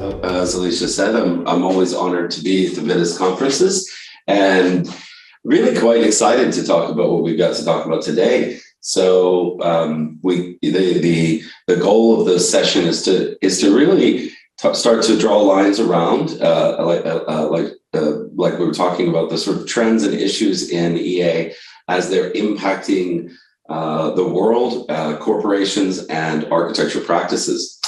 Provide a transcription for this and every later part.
As Alicia said, I'm always honored to be at the BITAS conferences and really quite excited to talk about what we've got to talk about today. So the goal of this session is to really start to draw lines around like we were talking about, the sort of trends and issues in EA as they're impacting the world, corporations, and architecture practices.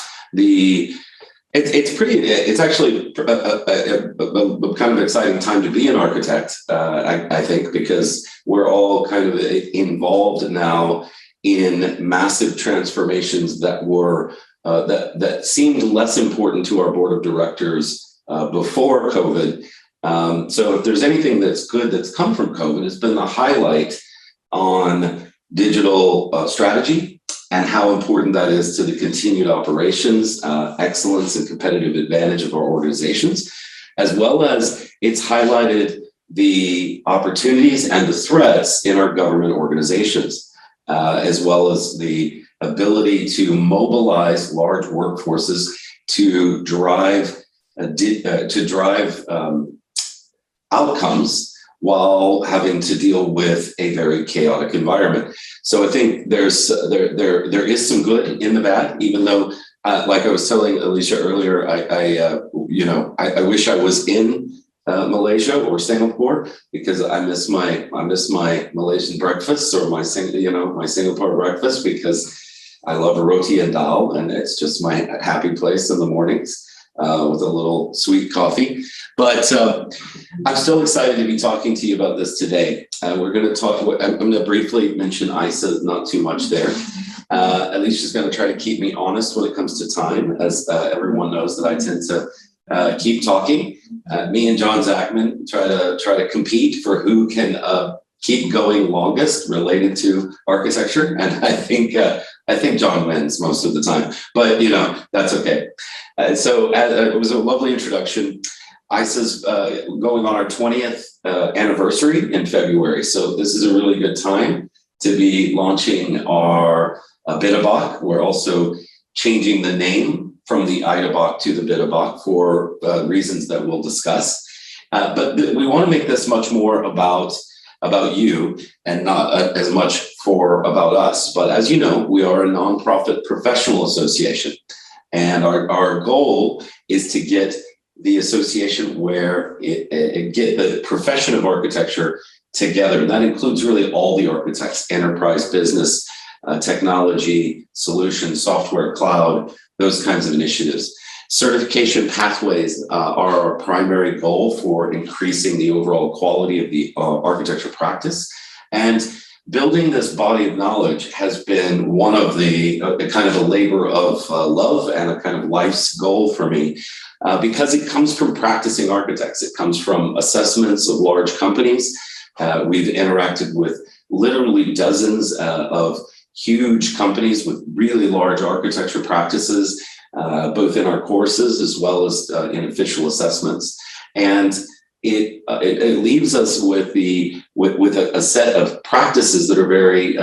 It's actually a kind of exciting time to be an architect, I think, because we're all kind of involved now in massive transformations that were that seemed less important to our board of directors before COVID. So if there's anything that's good that's come from COVID, it's been the highlight on digital strategy and how important that is to the continued operations, excellence, and competitive advantage of our organizations, as well as it's highlighted the opportunities and the threats in our government organizations, as well as the ability to mobilize large workforces to drive outcomes while having to deal with a very chaotic environment. So I think there is some good in the bad, even though, like I was telling Alicia earlier, I wish I was in Malaysia or Singapore, because I miss my Malaysian breakfast, or my Singapore breakfast, because I love a roti and dal, and it's just my happy place in the mornings. With a little sweet coffee. But I'm still excited to be talking to you about this today. We're going to talk, I'm going to briefly mention IASA, not too much there. Alicia's going to try to keep me honest when it comes to time, as everyone knows that I tend to keep talking. Me and John Zachman try to compete for who can keep going longest related to architecture, and I think John wins most of the time, but that's okay. So it was a lovely introduction. IASA's going on our 20th anniversary in February, so this is a really good time to be launching our BITABOC. We're also changing the name from the IDABOC to the BITABOC for reasons that we'll discuss. But we want to make this much more about you and not as much about us. But as you know, we are a nonprofit professional association, and our goal is to get the association where it get the profession of architecture together. And that includes really all the architects: enterprise, business, technology, solutions, software, cloud, those kinds of initiatives. Certification pathways are our primary goal for increasing the overall quality of the architecture practice. And building this body of knowledge has been one of the kind of a labor of love and a kind of life's goal for me, because it comes from practicing architects. It comes from assessments of large companies. We've interacted with literally dozens of huge companies with really large architecture practices, both in our courses as well as in official assessments. And it leaves us with a set of practices that are very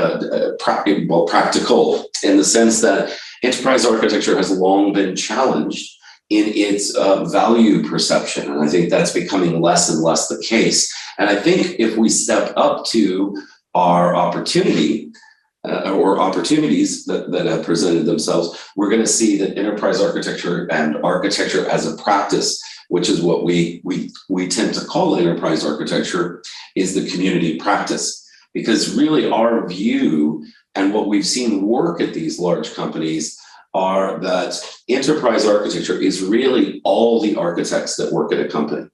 practical, in the sense that enterprise architecture has long been challenged in its value perception. And I think that's becoming less and less the case. And I think if we step up to our opportunity, or opportunities that have presented themselves, we're going to see that enterprise architecture and architecture as a practice, which is what we tend to call enterprise architecture, is the community practice. Because really our view and what we've seen work at these large companies are that enterprise architecture is really all the architects that work at a company.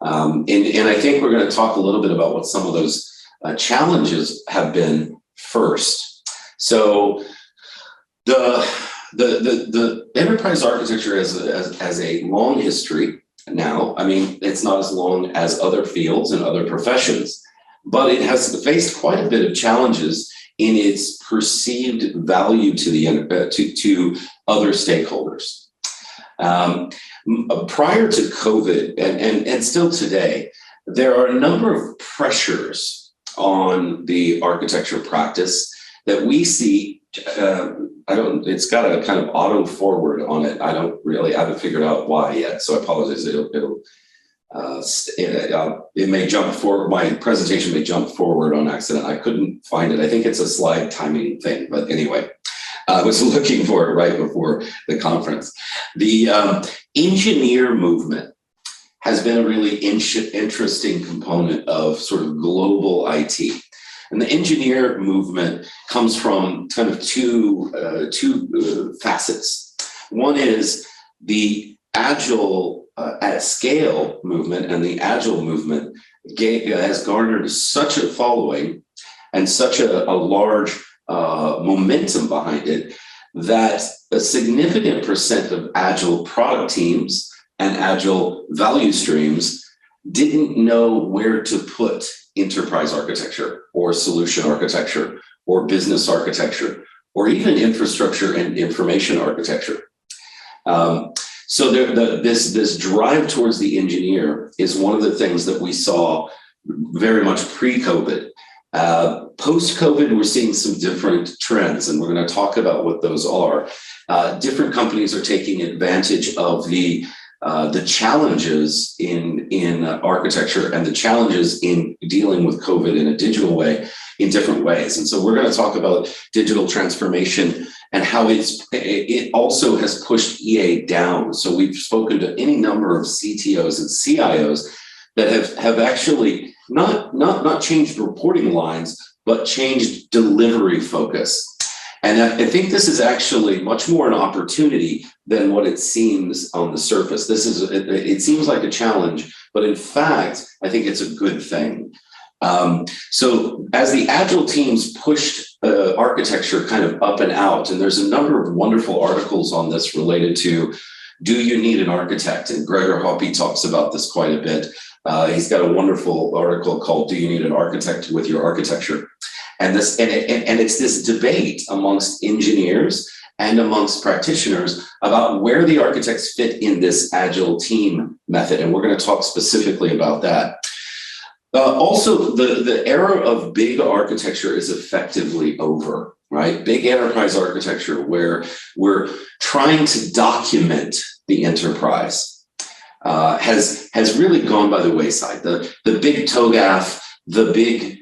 And I think we're going to talk a little bit about what some of those challenges have been first. So the enterprise architecture has a long history now. I mean, it's not as long as other fields and other professions, but it has faced quite a bit of challenges in its perceived value to other stakeholders. Prior to COVID, and still today, there are a number of pressures on the architecture practice that we see it's got a kind of auto forward on it. I haven't figured out why yet, so I apologize. It may jump forward. My presentation may jump forward on accident. I couldn't find it. I think it's a slide timing thing, but anyway, I was looking for it right before the conference. The engineer movement has been a really interesting component of sort of global IT. And the engineer movement comes from kind of two facets. One is the agile at scale movement, and the agile movement has garnered such a following and such a large momentum behind it that a significant percent of agile product teams and agile value streams didn't know where to put enterprise architecture or solution architecture or business architecture or even infrastructure and information architecture. So this drive towards the engineer is one of the things that we saw very much pre-COVID. Post-COVID, we're seeing some different trends, and we're going to talk about what those are. Different companies are taking advantage of the challenges in architecture and the challenges in dealing with COVID in a digital way in different ways. And so we're going to talk about digital transformation and how it also has pushed EA down. So we've spoken to any number of CTOs and CIOs that have actually not changed reporting lines, but changed delivery focus. And I think this is actually much more an opportunity than what it seems on the surface. It seems like a challenge, but in fact, I think it's a good thing. So as the agile teams pushed architecture kind of up and out, and there's a number of wonderful articles on this related to, do you need an architect? And Gregor Hoppe talks about this quite a bit. He's got a wonderful article called, Do You Need an Architect with Your Architecture? And it's this debate amongst engineers and amongst practitioners about where the architects fit in this agile team method. And we're going to talk specifically about that. Also, the era of big architecture is effectively over, right? Big enterprise architecture, where we're trying to document the enterprise, has really gone by the wayside. The big TOGAF, the big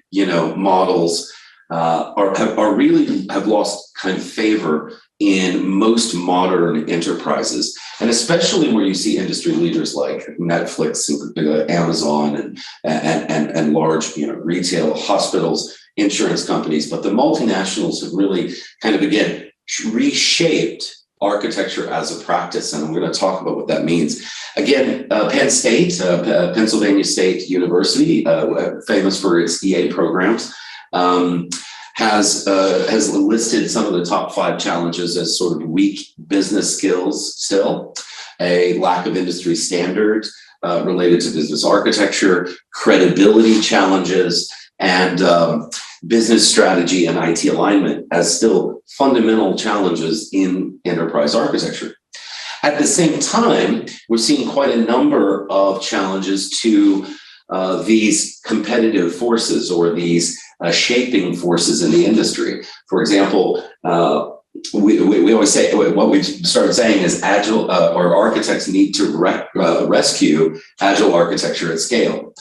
models have lost kind of favor in most modern enterprises, and especially where you see industry leaders like Netflix, Amazon, and large retail, hospitals, insurance companies. But the multinationals have really kind of again reshaped architecture as a practice, and I'm going to talk about what that means. Again, Penn State, Pennsylvania State University, famous for its EA programs, has listed some of the top 5 challenges as sort of weak business skills still, a lack of industry standards related to business architecture, credibility challenges, and business strategy and IT alignment as still fundamental challenges in enterprise architecture. At the same time, we're seeing quite a number of challenges to these competitive forces or these shaping forces in the industry. For example, we always say, what we've started saying is agile or architects need to rescue agile architecture at scale.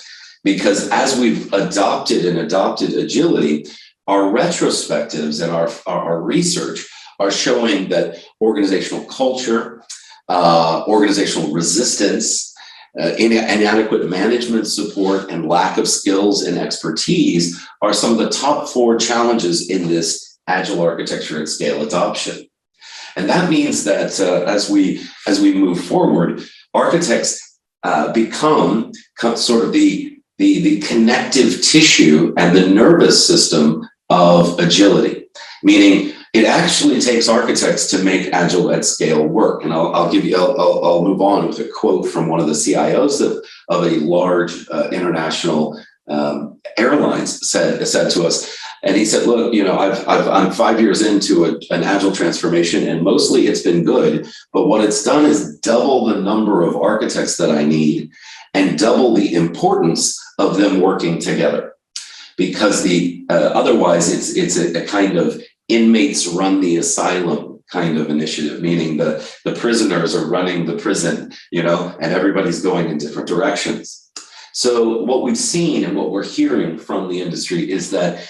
Because as we've adopted agility, our retrospectives and our research are showing that organizational culture, organizational resistance, inadequate management support, and lack of skills and expertise are some of the top 4 challenges in this agile architecture at scale adoption. And that means that as we move forward, architects become sort of the connective tissue and the nervous system of agility, meaning it actually takes architects to make agile at scale work. And I'll move on with a quote from one of the CIOs of a large international airlines said to us. And he said, look, I'm 5 years into an agile transformation, and mostly it's been good. But what it's done is double the number of architects that I need and double the importance of them working together. Because otherwise it's a kind of inmates run the asylum kind of initiative, meaning the prisoners are running the prison, and everybody's going in different directions. So what we've seen and what we're hearing from the industry is that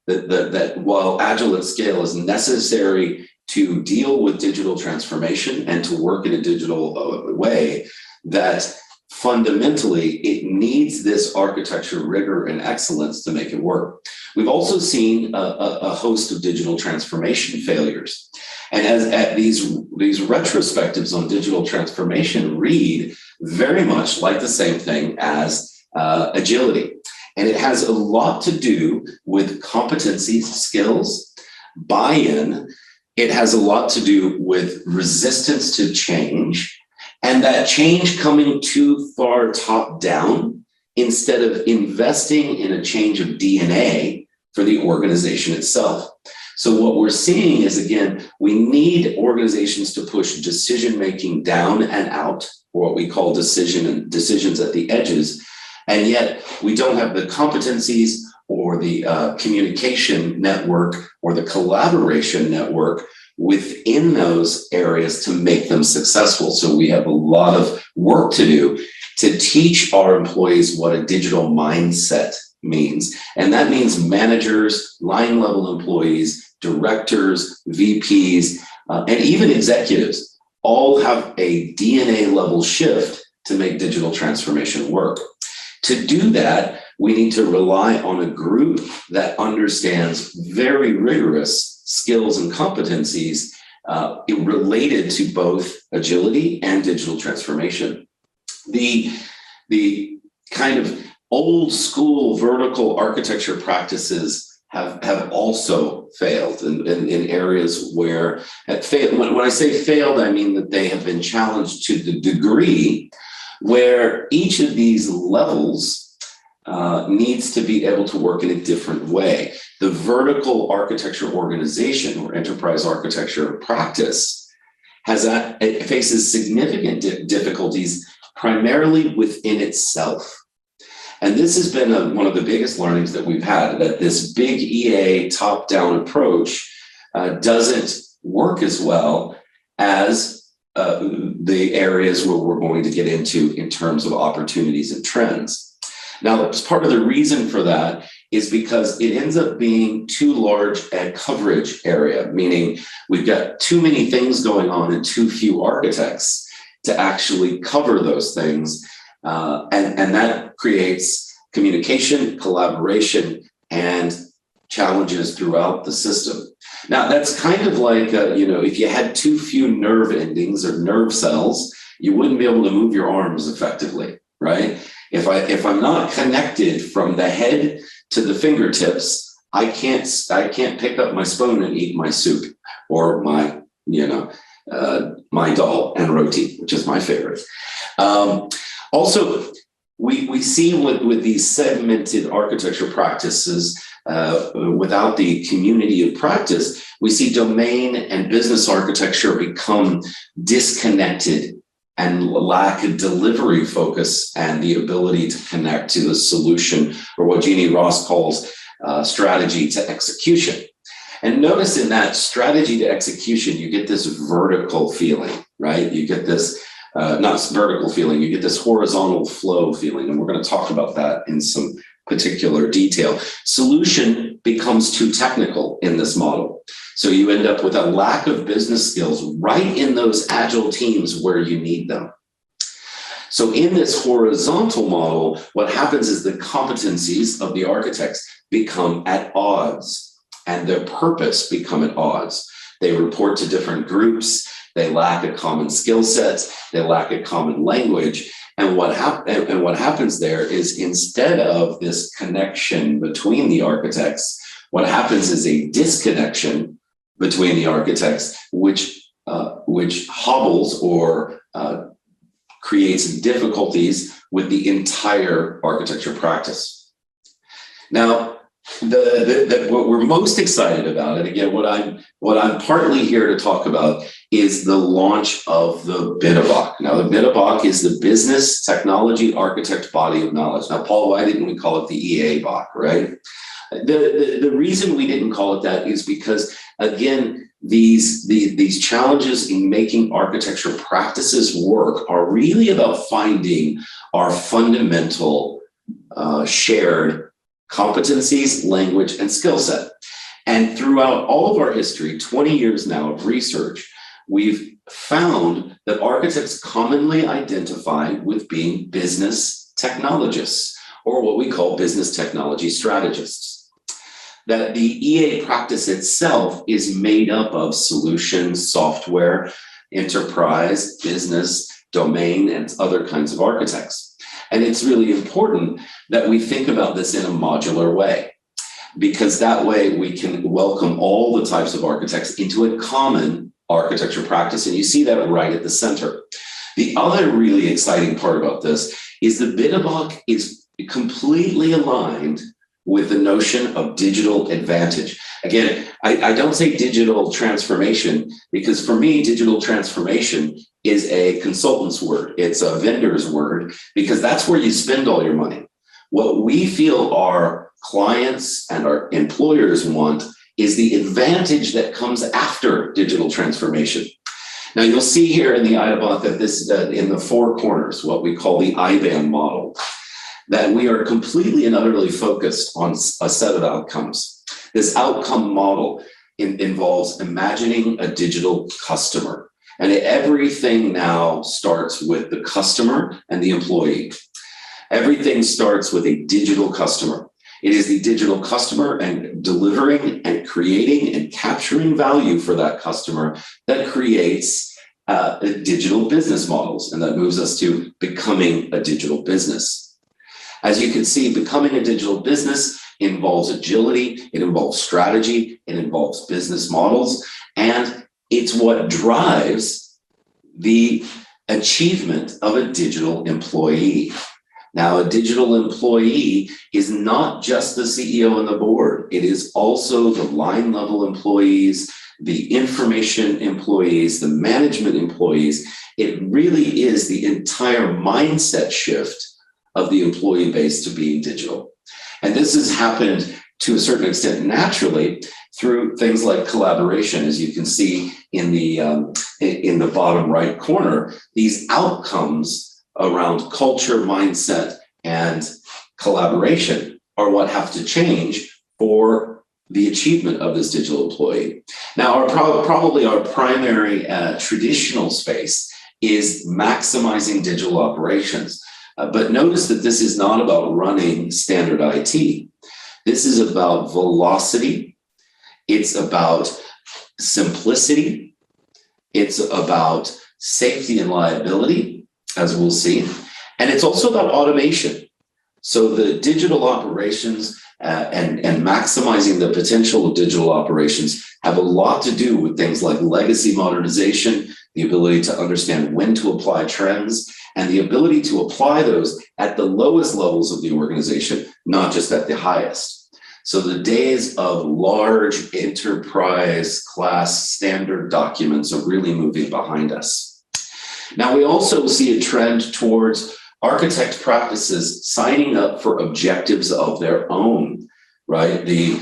that while agile at scale is necessary to deal with digital transformation and to work in a digital way, that fundamentally it needs this architecture rigor and excellence to make it work. We've also seen a host of digital transformation failures. And as these retrospectives on digital transformation read very much like the same thing as agility. And it has a lot to do with competencies, skills, buy-in. It has a lot to do with resistance to change, and that change coming too far top down instead of investing in a change of DNA for the organization itself. So what we're seeing is, again, we need organizations to push decision-making down and out, or what we call decisions at the edges. And yet we don't have the competencies or the communication network or the collaboration network within those areas to make them successful. So we have a lot of work to do to teach our employees what a digital mindset means. And that means managers, line level employees, directors, VPs, and even executives all have a DNA level shift to make digital transformation work. To do that, we need to rely on a group that understands very rigorous skills and competencies related to both agility and digital transformation. The kind of old school vertical architecture practices have also failed in areas where when I say failed, I mean that they have been challenged to the degree where each of these levels needs to be able to work in a different way. The vertical architecture organization or enterprise architecture practice it faces significant difficulties primarily within itself. And this has been one of the biggest learnings that we've had, that this big EA top-down approach doesn't work as well as the areas where we're going to get into in terms of opportunities and trends. Now, part of the reason for that is because it ends up being too large a coverage area, meaning we've got too many things going on and too few architects to actually cover those things. And that creates communication, collaboration, and challenges throughout the system. Now, that's kind of like, if you had too few nerve endings or nerve cells, you wouldn't be able to move your arms effectively, right? If I'm not connected from the head to the fingertips, I can't pick up my spoon and eat my soup or my dal and roti, which is my favorite. Also, we see with these segmented architecture practices, without the community of practice, we see domain and business architecture become disconnected and lack a delivery focus and the ability to connect to the solution, or what Jeannie Ross calls strategy to execution. And notice in that strategy to execution, you get this vertical feeling, right? You get this not vertical feeling, you get this horizontal flow feeling. And we're going to talk about that in some particular detail. Solution becomes too technical in this model. So you end up with a lack of business skills right in those agile teams where you need them. So in this horizontal model, what happens is the competencies of the architects become at odds and their purpose become at odds. They report to different groups. They lack a common skill set. They lack a common language. And what happens there is, instead of this connection between the architects, what happens is a disconnection between the architects, which hobbles or creates difficulties with the entire architecture practice. Now, what we're most excited about, and again, what I'm partly here to talk about, is the launch of the BITABOC. Now, the BITABOC is the Business Technology Architect Body of Knowledge. Now, Paul, why didn't we call it the EA BOC, right? The reason we didn't call it that is because, again, these challenges in making architecture practices work are really about finding our fundamental shared competencies, language, and skill set. And throughout all of our history, 20 years now of research, we've found that architects commonly identify with being business technologists, or what we call business technology strategists. That the EA practice itself is made up of solutions, software, enterprise, business, domain, and other kinds of architects. And it's really important that we think about this in a modular way, because that way we can welcome all the types of architects into a common architecture practice. And you see that right at the center. The other really exciting part about this is the BITAS is completely aligned with the notion of digital advantage. Again, I don't say digital transformation, because for me, digital transformation is a consultant's word. It's a vendor's word, because that's where you spend all your money. What we feel our clients and our employers want is the advantage that comes after digital transformation. Now, you'll see here in the IASA that this in the four corners, what we call the IBAN model, that we are completely and utterly focused on a set of outcomes. This outcome model involves imagining a digital customer. And everything now starts with the customer and the employee. Everything starts with a digital customer. It is the digital customer and delivering and creating and capturing value for that customer that creates digital business models, and that moves us to becoming a digital business. As you can see, becoming a digital business involves agility, it involves strategy, it involves business models, and it's what drives the achievement of a digital employee. Now, a digital employee is not just the CEO and the board. It is also the line level employees, the information employees, the management employees. It really is the entire mindset shift of the employee base to being digital. And this has happened to a certain extent naturally through things like collaboration, as you can see in the bottom right corner. These outcomes around culture, mindset, and collaboration are what have to change for the achievement of this digital employee. Now, probably our primary traditional space is maximizing digital operations. But notice that this is not about running standard IT. This is about velocity. It's about simplicity. It's about safety and liability, as we'll see. And it's also about automation. So the digital operations and maximizing the potential of digital operations have a lot to do with things like legacy modernization, the ability to understand when to apply trends, and the ability to apply those at the lowest levels of the organization, not just at the highest. So the days of large enterprise class standard documents are really moving behind us. Now, we also see a trend towards architect practices signing up for objectives of their own, right? The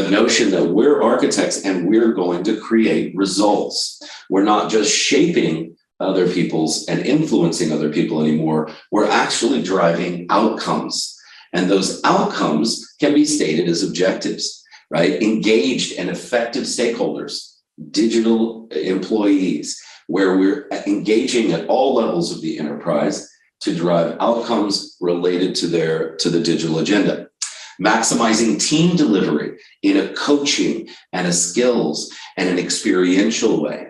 notion that we're architects and we're going to create results. We're not just shaping other people's and influencing other people anymore. We're actually driving outcomes. And those outcomes can be stated as objectives, right? Engaged and effective stakeholders, digital employees, where we're engaging at all levels of the enterprise to drive outcomes related to the digital agenda. Maximizing team delivery in a coaching and a skills and an experiential way.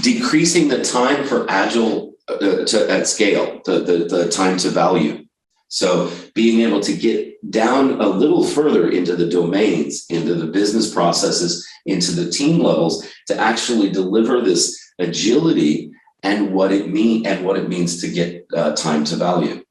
Decreasing the time for agile at scale, the time to value. So being able to get down a little further into the domains, into the business processes, into the team levels to actually deliver this agility and what it means to get time to value.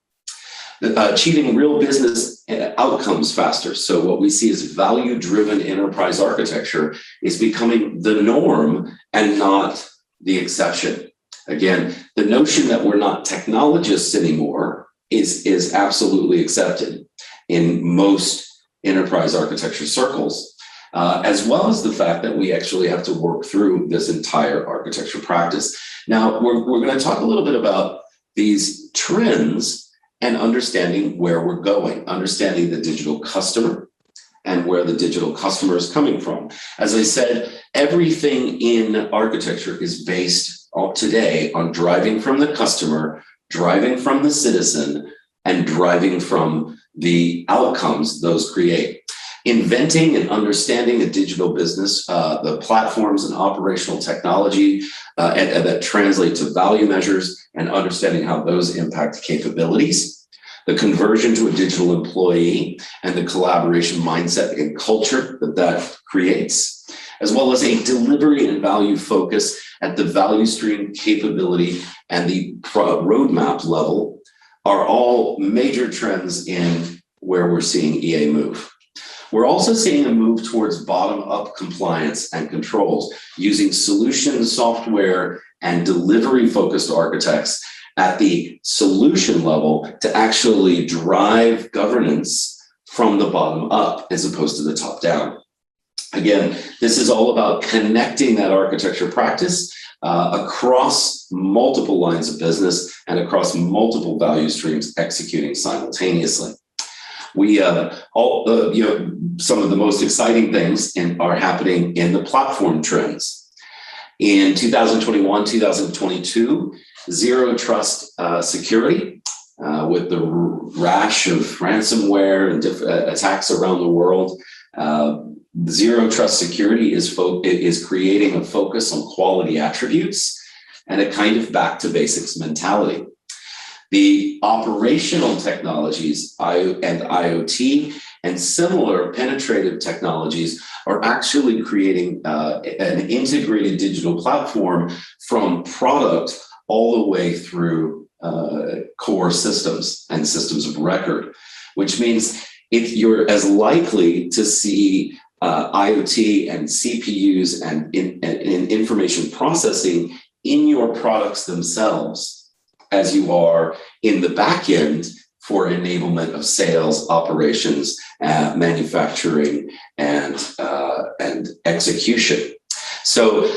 Achieving real business outcomes faster. So what we see is value-driven enterprise architecture is becoming the norm and not the exception. Again, the notion that we're not technologists anymore is absolutely accepted in most enterprise architecture circles, as well as the fact that we actually have to work through this entire architecture practice. Now, we're going to talk a little bit about these trends and understanding where we're going, understanding the digital customer and where the digital customer is coming from. As I said, everything in architecture is based today on driving from the customer, driving from the citizen, and driving from the outcomes those create. Inventing and understanding a digital business, the platforms and operational technology that translate to value measures, and understanding how those impact capabilities, the conversion to a digital employee, and the collaboration mindset and culture that creates, as well as a delivery and value focus at the value stream, capability, and the roadmap level are all major trends in where we're seeing EA move. We're also seeing a move towards bottom-up compliance and controls using solution software and delivery-focused architects at the solution level to actually drive governance from the bottom up as opposed to the top down. Again, this is all about connecting that architecture practice across multiple lines of business and across multiple value streams executing simultaneously. We some of the most exciting things are happening in the platform trends. In 2021, 2022, zero trust security with the rash of ransomware and attacks around the world. Zero trust security is creating a focus on quality attributes and a kind of back to basics mentality. The operational technologies and IoT and similar penetrative technologies are actually creating an integrated digital platform from product all the way through core systems and systems of record, which means if you're as likely to see IoT and CPUs and information processing in your products themselves as you are in the back end for enablement of sales, operations, manufacturing, and execution. So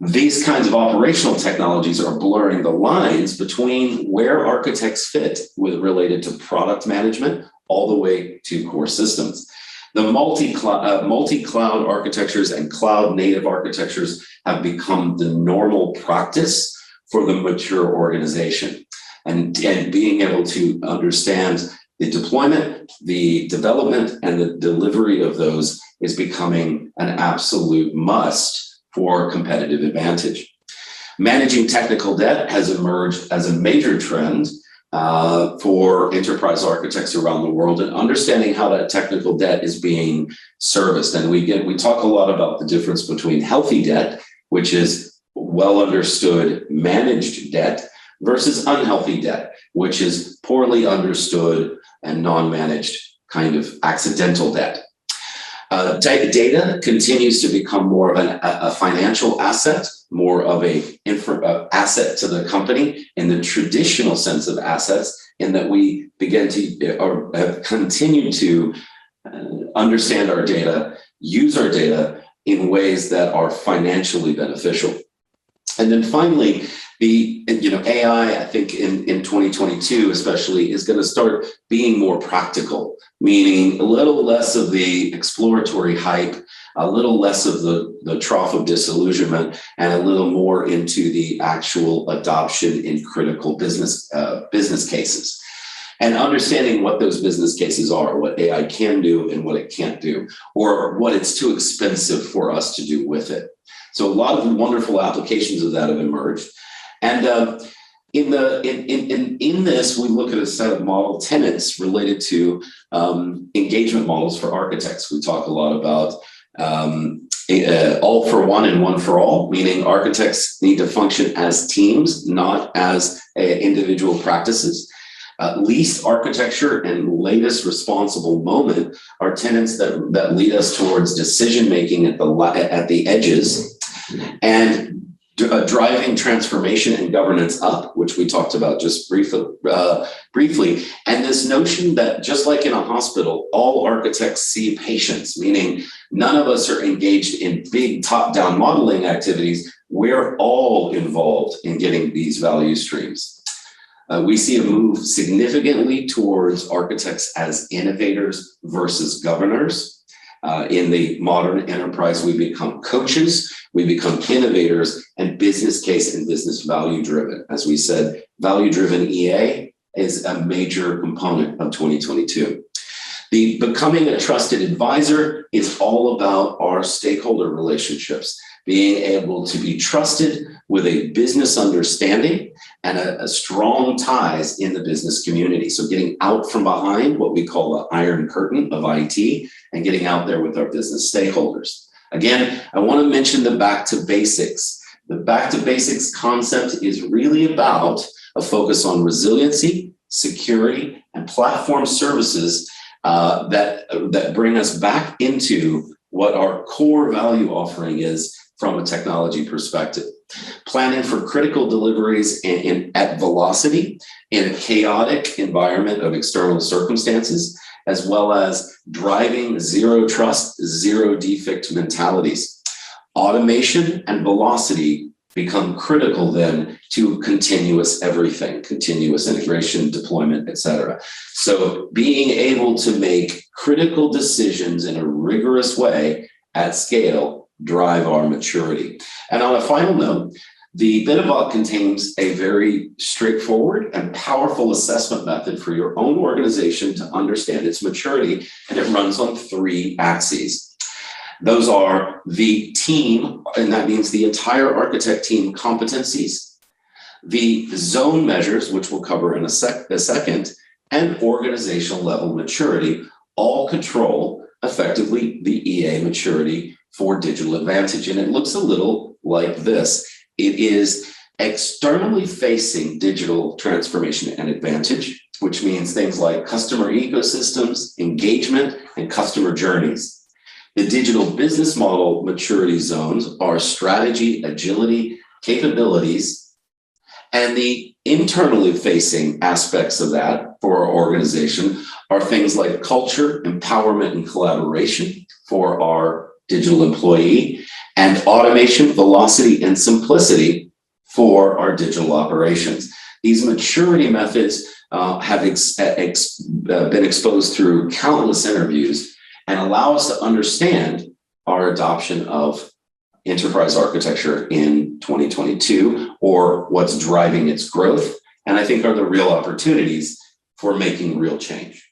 these kinds of operational technologies are blurring the lines between where architects fit related to product management all the way to core systems. The multi-cloud architectures and cloud native architectures have become the normal practice for the mature organization. And being able to understand the deployment, the development, and the delivery of those is becoming an absolute must for competitive advantage. Managing technical debt has emerged as a major trend for enterprise architects around the world, and understanding how that technical debt is being serviced. And we talk a lot about the difference between healthy debt, which is well understood managed debt, versus unhealthy debt, which is poorly understood and non-managed kind of accidental debt. Data continues to become more of a financial asset, more of a asset to the company in the traditional sense of assets, in that we begin to have continued to understand our data, use our data in ways that are financially beneficial. And then finally, the AI, I think in 2022 especially, is going to start being more practical, meaning a little less of the exploratory hype, a little less of the trough of disillusionment, and a little more into the actual adoption in critical business cases. And understanding what those business cases are, what AI can do and what it can't do, or what it's too expensive for us to do with it. So a lot of wonderful applications of that have emerged. And in this, we look at a set of model tenets related to engagement models for architects. We talk a lot about all for one and one for all, meaning architects need to function as teams, not as individual practices. Least architecture and latest responsible moment are tenets that lead us towards decision making at the edges, and driving transformation and governance up, which we talked about just briefly. And this notion that just like in a hospital, all architects see patients, meaning none of us are engaged in big top-down modeling activities. We're all involved in getting these value streams. We see a move significantly towards architects as innovators versus governors. In the modern enterprise, we become coaches, we become innovators, and business case and business value driven. As we said, value driven EA is a major component of 2022. The becoming a trusted advisor is all about our stakeholder relationships, being able to be trusted with a business understanding and a strong ties in the business community. So getting out from behind what we call the iron curtain of IT and getting out there with our business stakeholders. Again, I want to mention the back to basics. The back to basics concept is really about a focus on resiliency, security, and platform services that bring us back into what our core value offering is from a technology perspective. Planning for critical deliveries at velocity in a chaotic environment of external circumstances, as well as driving zero trust, zero defect mentalities. Automation and velocity become critical then to continuous everything, continuous integration, deployment, et cetera. So being able to make critical decisions in a rigorous way at scale drive our maturity. And on a final note, the BITAS contains a very straightforward and powerful assessment method for your own organization to understand its maturity, and it runs on 3 axes. Those are the team, and that means the entire architect team competencies, the zone measures, which we'll cover in a second, and organizational level maturity, all control effectively the EA maturity for digital advantage. And it looks a little like this. It is externally facing digital transformation and advantage, which means things like customer ecosystems, engagement, and customer journeys. The digital business model maturity zones are strategy, agility, capabilities, and the internally facing aspects of that for our organization are things like culture, empowerment, and collaboration for our digital employee, and automation, velocity, and simplicity for our digital operations. These maturity methods have been exposed through countless interviews and allow us to understand our adoption of enterprise architecture in 2022, or what's driving its growth, and I think are the real opportunities for making real change.